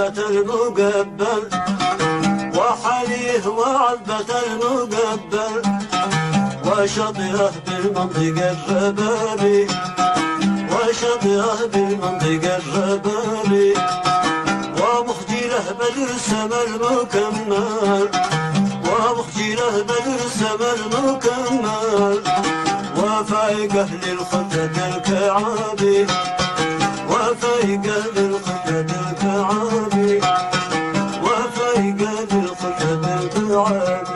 عذبة المقبل وحليه وعذبة المقبل وشطره بالمنطقة الربابي وشطره بالمنطقة الربابي ومخجله بالرسم المكمل ومخجله بالرسم المكمل وفايقه للخفة الكعابي وفايقه للخفة الكعابي وفايقه للخفة الكعابي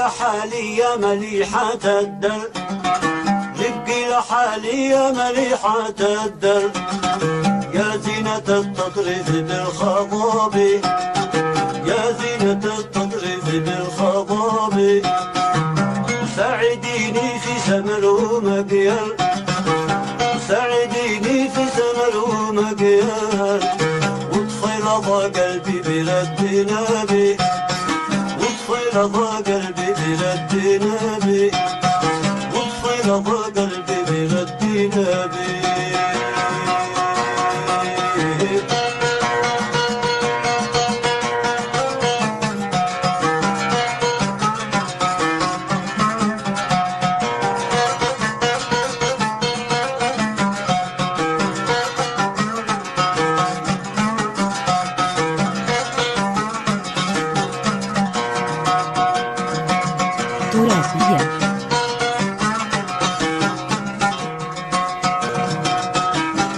لحالي يا مليحة الدر رقي لحالي يا مليحة الدر يا زينة التطريف بالخضاب يا زينة التطريف بالخضاب ساعديني في سمر ومقيال ساعديني في سمر ومقيال واطفي لظى قلبي بلا الدنابي واطفي لظى قلبي بلا الدنابي واطفي لظى قلبي بلا الدنابي تراثية.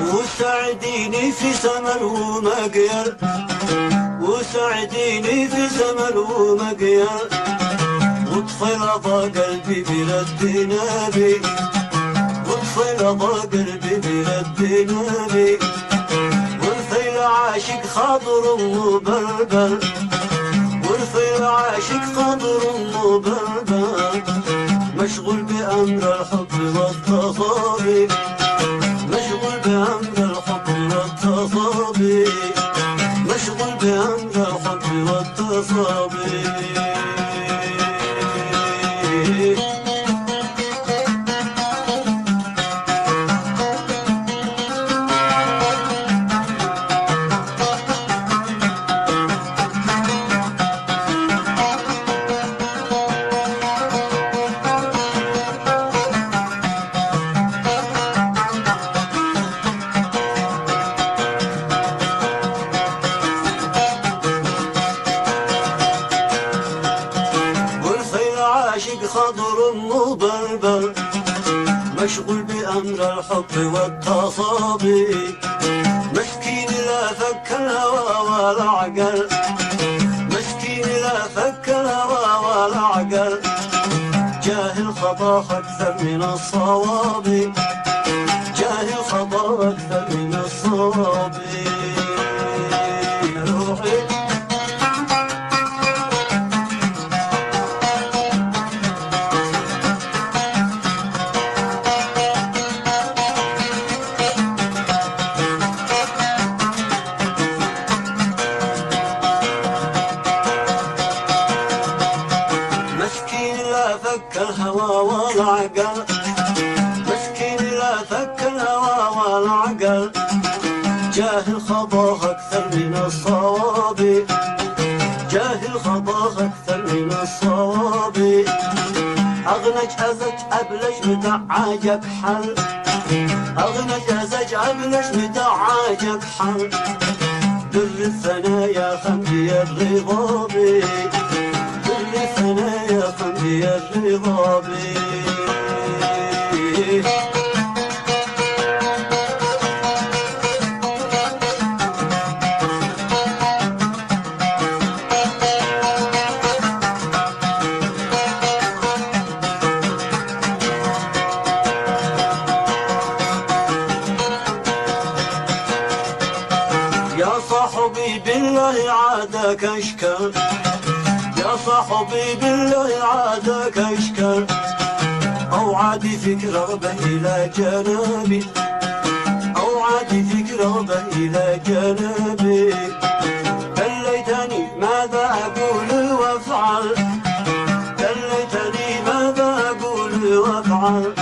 وساعديني في سمر ومقيال وساعديني في سمر ومقيال واطفي لظى قلبي بلا الدنابي واطفي لظى قلبي بلا الدنابي والفيل عاشق خاطر مبلبل والفيل عاشق خاطر مبلبل مشغول بأمر الحب والتصابي مشغول بأمر الحب والتصابي مشغول بأمر الحب والتصابي عاشق خضر مبلبل مشغول بأمر الحب والتصابي مسكين لا فك الهوى ولا عقل مسكين لا فك الهوى ولا عقل جاهل خطاك أكثر من الصواب جاهل خطاك أكثر من الصواب روحي فك الهوى والعقل مسكين لا فك الهوى والعقل جاهل خطاه أكثر من الصواب جاهل خطاه أكثر من الصواب أغنج أزج أبلج متعاجك حل أغنج أزج أبلج متعاجك حل در الثنايا خمدي الرضابي ثنايا خمدي الرضابي اشكال يا صاحبي بالله عادك اشكال او عادي فكرة الى جنبي او عادي فكرة الى جنبي دليتني ماذا اقول وافعل دليتني ماذا اقول وافعل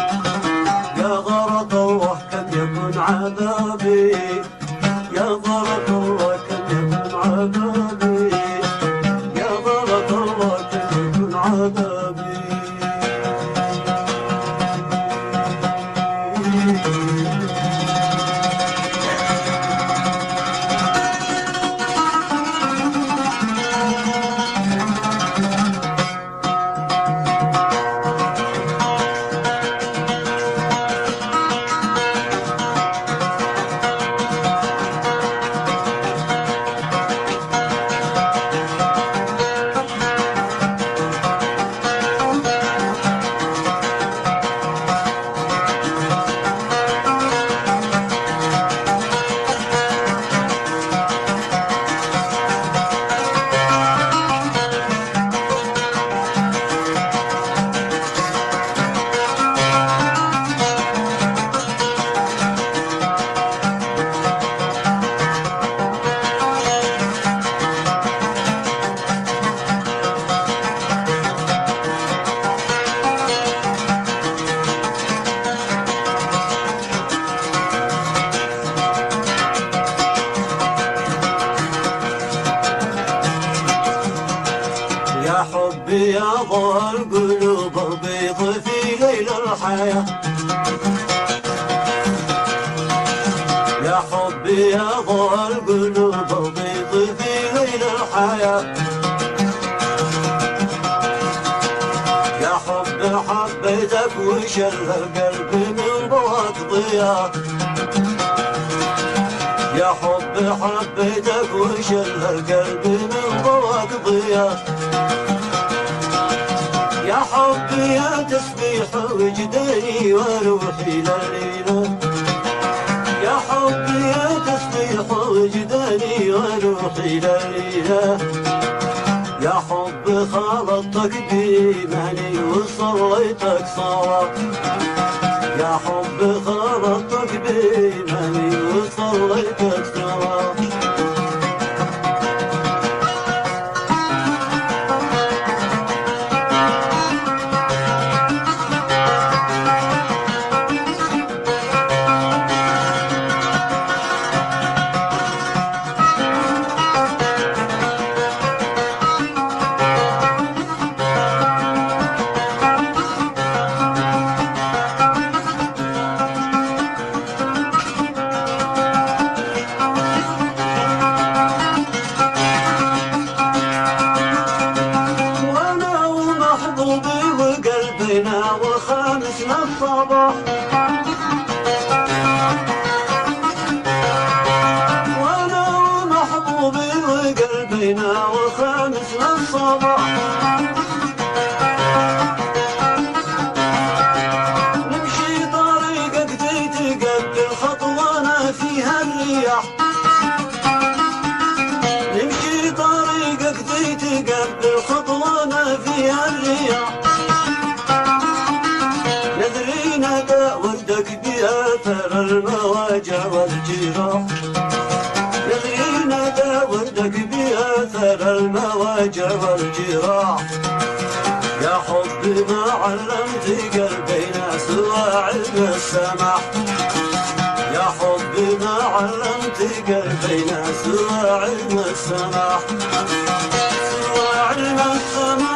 يا غرض الله كم يكن عذابي يا غرض الله كم يكن عذابي يا غرض الله كم يكن عذابي يا حبي يا ضوء القلوب البيض في ليل الحياة يا حبي يا ضوء القلوب البيض في ليل الحياة يا حبي حبيتك وشل القلب من ضوءك ضياء يا حبي حبيتك وشل القلب من ضوءك ضياء يا حبي يا تسبيح وجداني وروحي للإله يا حبي يا تسبيح وجداني وروحي للإله يا حبي خلطتك بإيماني وصليتك صواب يا حبي خلطتك بإيماني وصليتك صواب وقلبنا وخامسنا الصباح وانا ومحبوبي وقلبنا وخامسنا الصباح نمشي طريقك تتقبل خطوانا فيها الرياح نمشي طريقك تتقبل خطوانا فيها الرياح وردك بأثر المواجع والجراح يدرينا دا وردك بأثر المواجع والجراح يا حبي ما علمت قلبينا سوى علم السماح يا حبي ما علمت قلبينا سوى علم السماح سوى علم السماح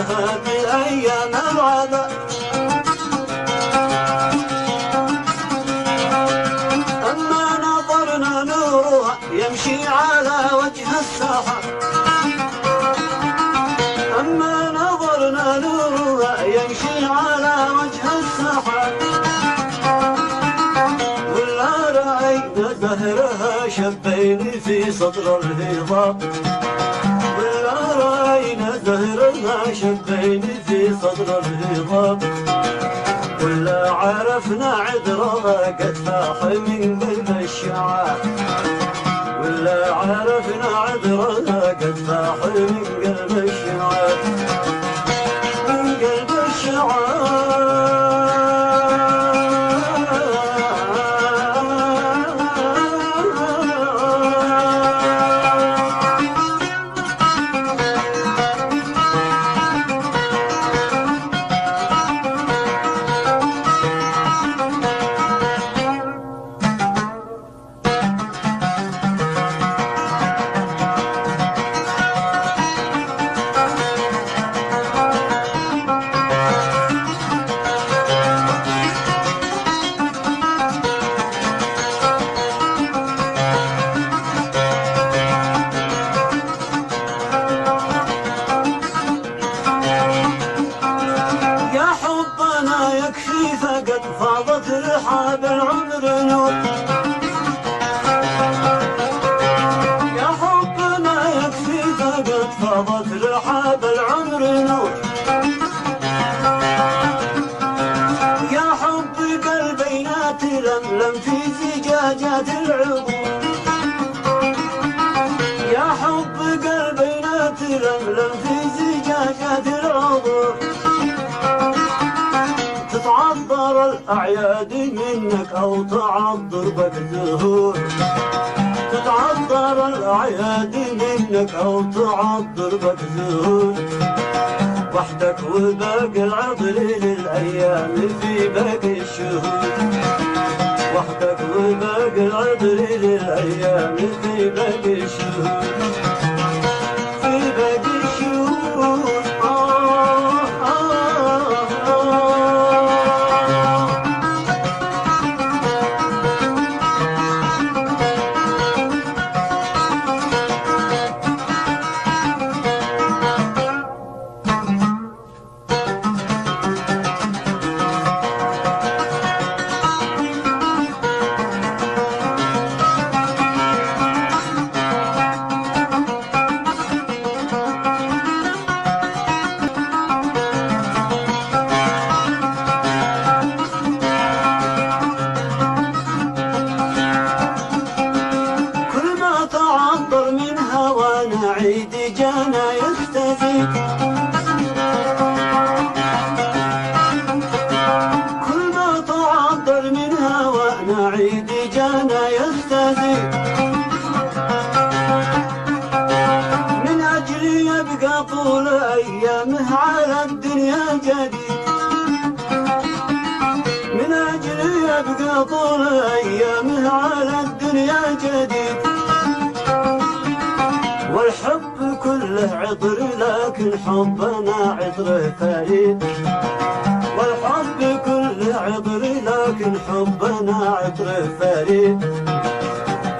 لها بأيام العذاب. أما نظرنا نورها يمشي على وجه السحاب. أما نظرنا نورها يمشي على وجه السحاب. ولا رأينا زهرها شبين في صدر الهضاب. ولا رأينا زهرها شبين في صدر الهضاب. ولا عرفنا عذرها قد فاح من قلب الشعاب. ولا عرفنا عذرها قد فاح من قلب الشعاب. من قلب الشعاب. فاضت رحاب العمر نور. يا حبنا يكفي فقد فاضت رحاب العمر نور. يا حب قلبينا تلملم في زجاجات العبور. يا حب قلبينا تلملم في زجاجات العبور. تتعذر الأعياد منك أو تعذر بك زهور. تتعذر الأعياد منك أو تعذر بك زهور. وحدك وباقي العطر للأيام في باقي الشهور. وحدك وباقي العطر للأيام في باقي الشهور. في باقي الشهور. عيد جانا يستزيد. كل ما تعطر من هوانا عيد جانا يستزيد. من أجل يبقى طول أيامه على الدنيا جديد. من أجل يبقى طول أيامه على الدنيا جديد. والحب كله عطر لكن حبنا عطر فريد. والحب كله عطر لكن حبنا عطر فريد.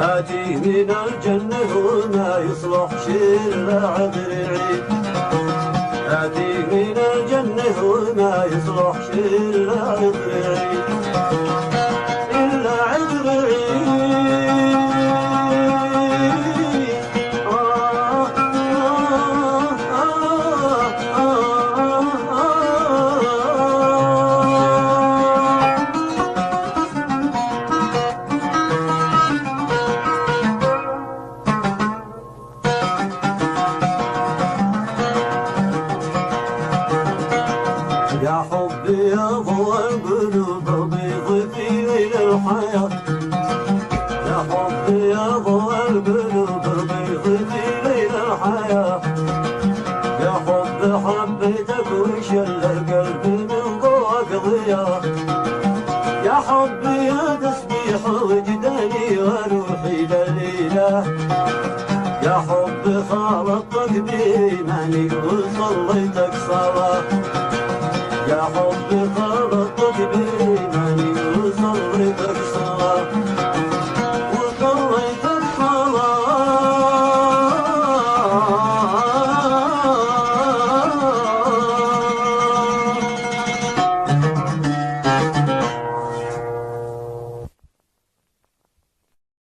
آتي من الجنة وما يصلح إلا عطر عيد. آتي من الجنة وما يصلح إلا عطر عيد. إلا عطر عيد. يا حبي يا ضوء القلوب بيض في ليل الحياة. يا حبي يا ضوء القلوب بيض في ليل الحياة. يا حب حبيتك وشل القلب من ضوءك ضياء. يا حبي يا تسبيح وجداني وروحي دليله. يا حبي خالطتك بإيماني وصليتك صلاة. يا حبي